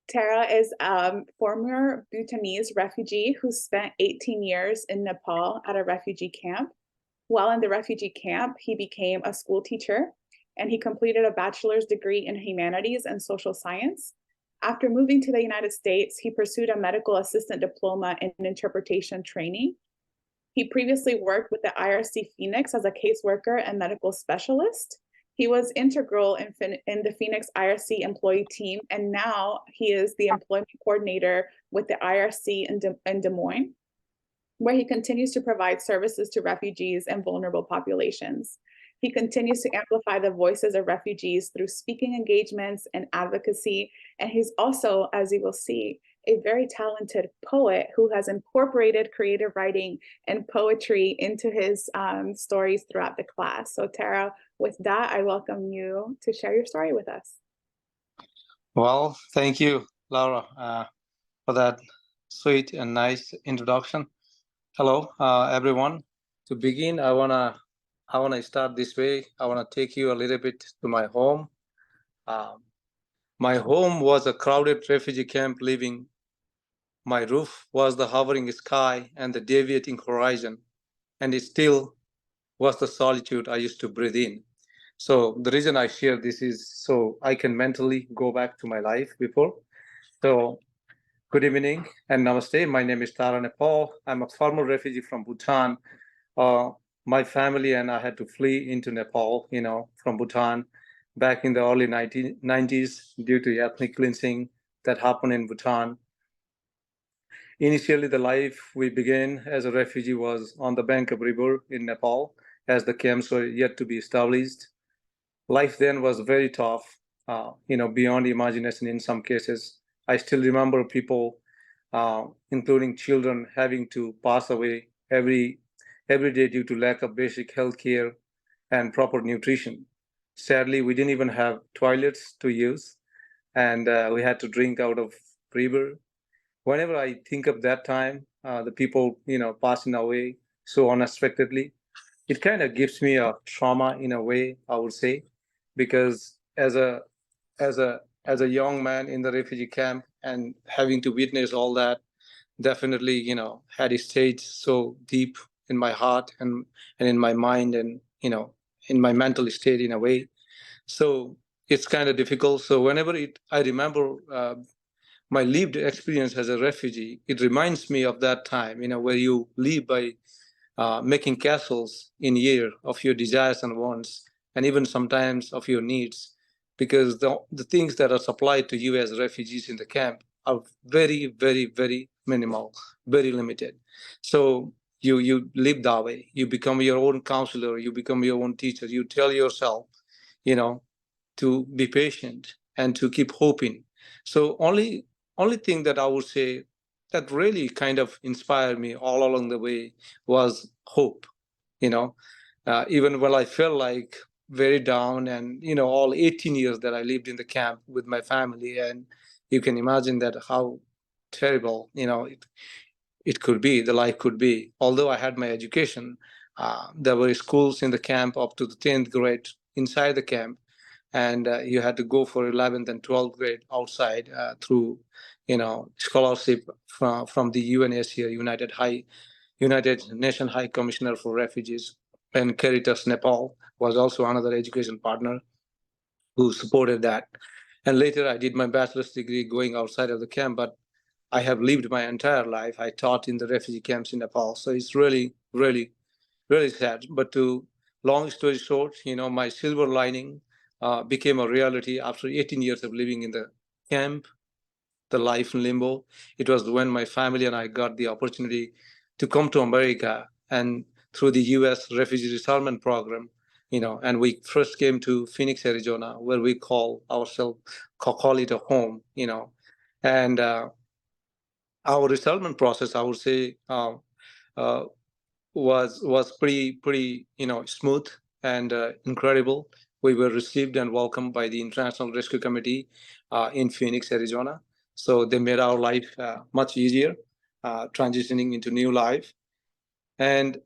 Tara is a former Bhutanese refugee who spent 18 years in Nepal at a refugee camp. While in the refugee camp, he became a school teacher and he completed a bachelor's degree in humanities and social science. After moving to the United States, he pursued a medical assistant diploma in interpretation training. He previously worked with the IRC Phoenix as a caseworker and medical specialist. He was integral in the Phoenix IRC employee team, and now he is the employment coordinator with the IRC in Des Moines, where he continues to provide services to refugees and vulnerable populations. He continues to amplify the voices of refugees through speaking engagements and advocacy. And he's also, as you will see, a very talented poet who has incorporated creative writing and poetry into his stories throughout the class. So Tara, with that, I welcome you to share your story with us. Well, thank you, Laura, for that sweet and nice introduction. Hello, everyone. To begin, I wanna start this way. I wanna take you a little bit to my home. My home was a crowded refugee camp living. My roof was the hovering sky and the deviating horizon, and it still was the solitude I used to breathe in. So the reason I share this is so I can mentally go back to my life before. So good evening and namaste. My name is Tara Nepal. I'm a former refugee from Bhutan. My family and I had to flee into Nepal, from Bhutan back in the early 1990s due to ethnic cleansing that happened in Bhutan. Initially, the life we began as a refugee was on the bank of river in Nepal, as the camps were yet to be established. Life then was very tough, beyond imagination in some cases. I still remember people, including children, having to pass away every day due to lack of basic health care and proper nutrition. Sadly, we didn't even have toilets to use, and we had to drink out of river. Whenever I think of that time, the people, passing away so unexpectedly, it kind of gives me a trauma in a way, I would say, because as a young man in the refugee camp and having to witness all that, definitely, had stayed so deep in my heart and in my mind and, in my mental state in a way. So it's kind of difficult. So whenever I remember my lived experience as a refugee, it reminds me of that time, where you live by making castles in air of your desires and wants, and even sometimes of your needs, because the things that are supplied to you as refugees in the camp are very, very, very minimal, very limited. So you live that way. You become your own counselor. You become your own teacher. You tell yourself, to be patient and to keep hoping. So only thing that I would say that really kind of inspired me all along the way was hope. Even when I felt like very down, and all 18 years that I lived in the camp with my family, and you can imagine that how terrible it could be, the life could be. Although I had my education, there were schools in the camp up to the 10th grade inside the camp, and you had to go for 11th and 12th grade outside through scholarship from the UNHCR, United Nations High Commissioner for Refugees, and Caritas Nepal was also another education partner who supported that. And later I did my bachelor's degree going outside of the camp, but I have lived my entire life. I taught in the refugee camps in Nepal. So it's really, really, really sad. But to long story short, my silver lining became a reality after 18 years of living in the camp, the life in limbo. It was when my family and I got the opportunity to come to America, and through the U.S. Refugee Resettlement Program, and we first came to Phoenix, Arizona, where we call it a home, and our resettlement process, I would say, was pretty smooth and incredible. We were received and welcomed by the International Rescue Committee in Phoenix, Arizona. So they made our life much easier, transitioning into new life. And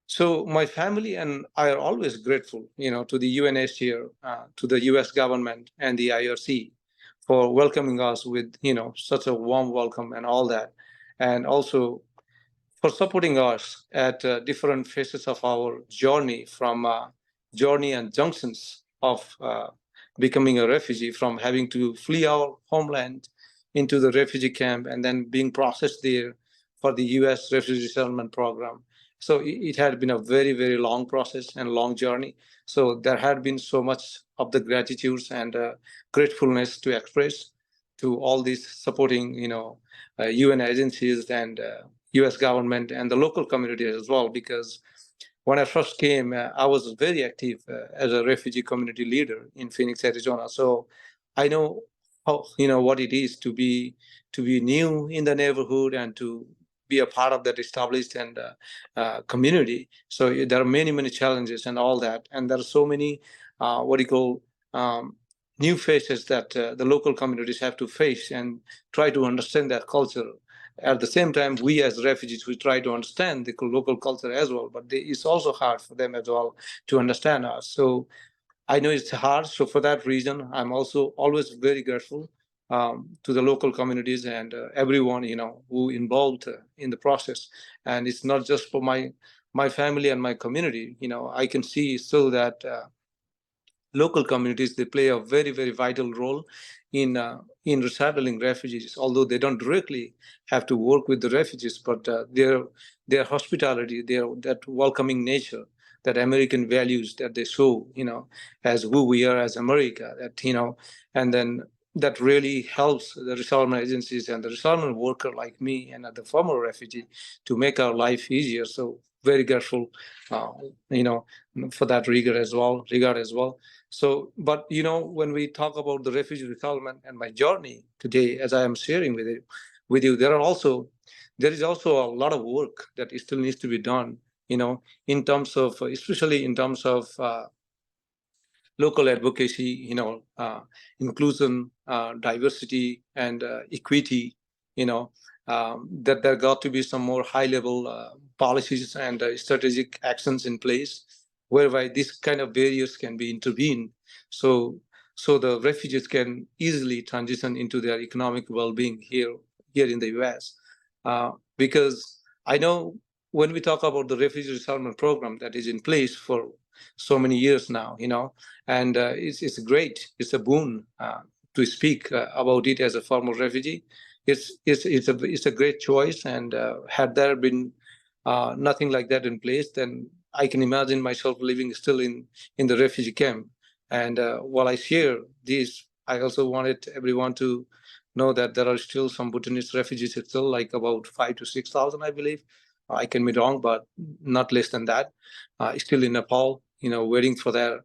so my family and I are always grateful, to the UNHCR, to the U.S. government and the IRC for welcoming us with, such a warm welcome and all that. And also for supporting us at different phases of our journey, from journey and junctions of becoming a refugee, from having to flee our homeland into the refugee camp and then being processed there for the U.S. refugee settlement program. So it had been a very, very long process and long journey. So there had been so much of the gratitude and gratefulness to express to all these supporting, UN agencies and U.S. government and the local community as well. Because when I first came, I was very active as a refugee community leader in Phoenix, Arizona. So I know how, what it is to be new in the neighborhood and to be a part of that established and community. So there are many, many challenges and all that. And there are so many, what do you call, new faces that the local communities have to face and try to understand their culture. At the same time, we as refugees, we try to understand the local culture as well, but it's also hard for them as well to understand us. So I know it's hard. So for that reason, I'm also always very grateful to the local communities and everyone, who involved in the process. And it's not just for my family and my community. I can see still that local communities, they play a very, very vital role in resettling refugees, although they don't directly have to work with the refugees, but their hospitality, that welcoming nature, that American values that they show, as who we are as America, and then that really helps the resettlement agencies and the resettlement worker like me and the former refugee to make our life easier. So very grateful, uh, for that regard as well. So, but when we talk about the refugee resettlement and my journey today, as I am sharing with you, there is also a lot of work that still needs to be done. In terms of, especially in terms of local advocacy, inclusion, diversity, and equity. That there got to be some more high-level policies and strategic actions in place, whereby this kind of barriers can be intervened, so the refugees can easily transition into their economic well-being here in the U.S. Because I know when we talk about the refugee resettlement program that is in place for so many years now, and it's great. It's a boon to speak about it as a former refugee. It's a great choice, and had there been nothing like that in place, then I can imagine myself living still in the refugee camp. And while I share this, I also wanted everyone to know that there are still some Bhutanese refugees, still like about 5,000 to 6,000, I believe. I can be wrong, but not less than that. Still in Nepal, waiting for their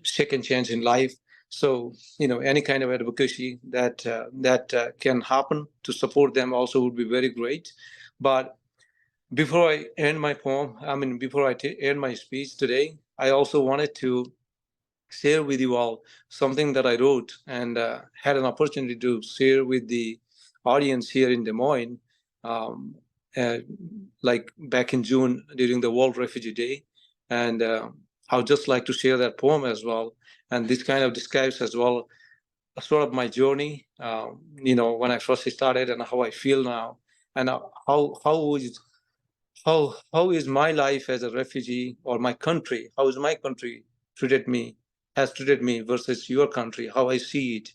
second chance in life. So, any kind of advocacy that can happen to support them also would be very great. But before I end my before I end my speech today, I also wanted to share with you all something that I wrote and had an opportunity to share with the audience here in Des Moines, uh, like back in June during the World Refugee Day. And I would just like to share that poem as well. And this kind of describes as well sort of my journey, when I first started and how I feel now, and how is my life as a refugee, or my country, how is my country has treated me versus your country, how I see it,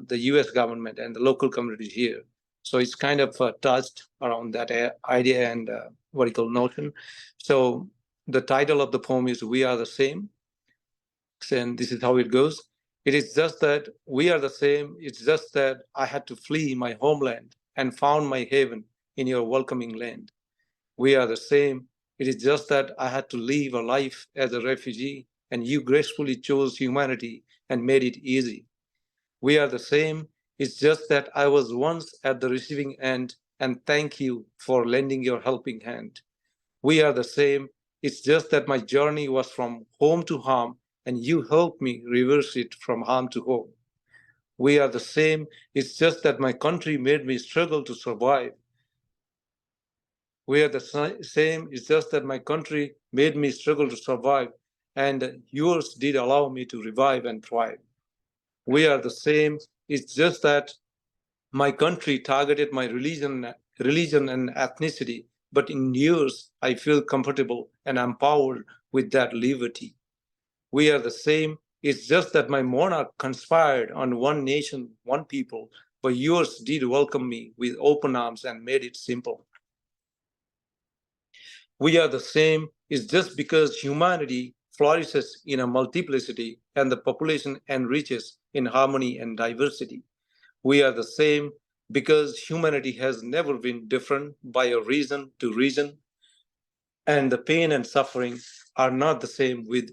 the U.S. government and the local communities here. So it's kind of touched around that idea and vertical notion. So the title of the poem is "We Are the Same," and this is how it goes. It is just that we are the same. It's just that I had to flee my homeland and found my haven in your welcoming land. We are the same. It is just that I had to live a life as a refugee, and you gracefully chose humanity and made it easy. We are the same. It's just that I was once at the receiving end, and thank you for lending your helping hand. We are the same. It's just that my journey was from home to harm, and you helped me reverse it from harm to home. We are the same. It's just that my country made me struggle to survive. We are the same. It's just that my country made me struggle to survive, and yours did allow me to revive and thrive. We are the same. It's just that my country targeted my religion and ethnicity, but in yours, I feel comfortable and empowered with that liberty. We are the same. It's just that my monarch conspired on one nation, one people, but yours did welcome me with open arms and made it simple. We are the same. It's just because humanity flourishes in a multiplicity and the population enriches in harmony and diversity. We are the same because humanity has never been different by a reason to reason, and the pain and suffering are not the same with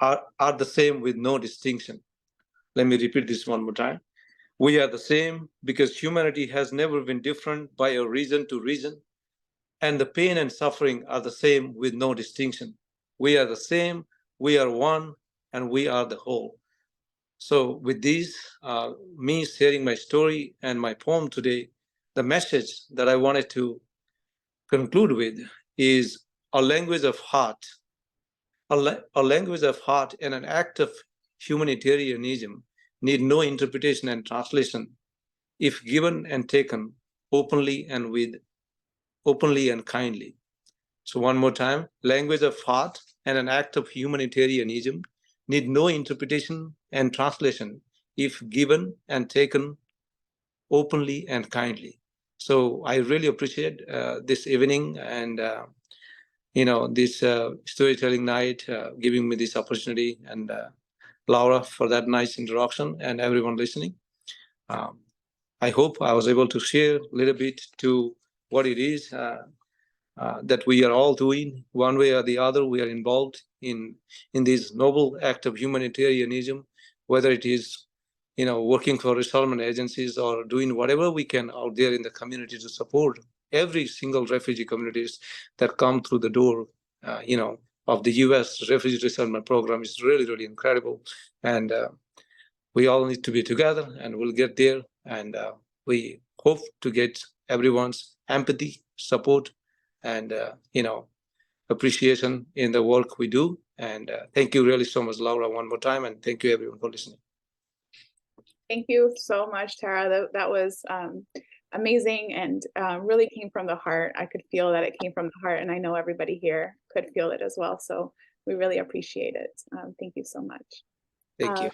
are the same with no distinction. Let me repeat this one more time. We are the same because humanity has never been different by a reason to reason, and the pain and suffering are the same with no distinction. We are the same, we are one, and we are the whole. So, with these, me sharing my story and my poem today, the message that I wanted to conclude with is a language of heart, a language of heart and an act of humanitarianism need no interpretation and translation if given and taken openly and kindly. So one more time, language of heart and an act of humanitarianism need no interpretation and translation if given and taken openly and kindly. So I really appreciate this evening and this storytelling night, giving me this opportunity, and Laura for that nice introduction, and everyone listening. I hope I was able to share a little bit to what it is that we are all doing one way or the other. We are involved in this noble act of humanitarianism, whether it is working for resettlement agencies or doing whatever we can out there in the community to support every single refugee communities that come through the door of the U.S. refugee resettlement program is really, really incredible. And we all need to be together, and we'll get there. And we hope to get everyone's empathy, support, and appreciation in the work we do. And thank you really so much, Laura, one more time, and thank you everyone for listening. Thank you so much, Tara. That was amazing and really came from the heart. I could feel that it came from the heart, and I know everybody here could feel it as well. So we really appreciate it. Thank you so much. Thank you.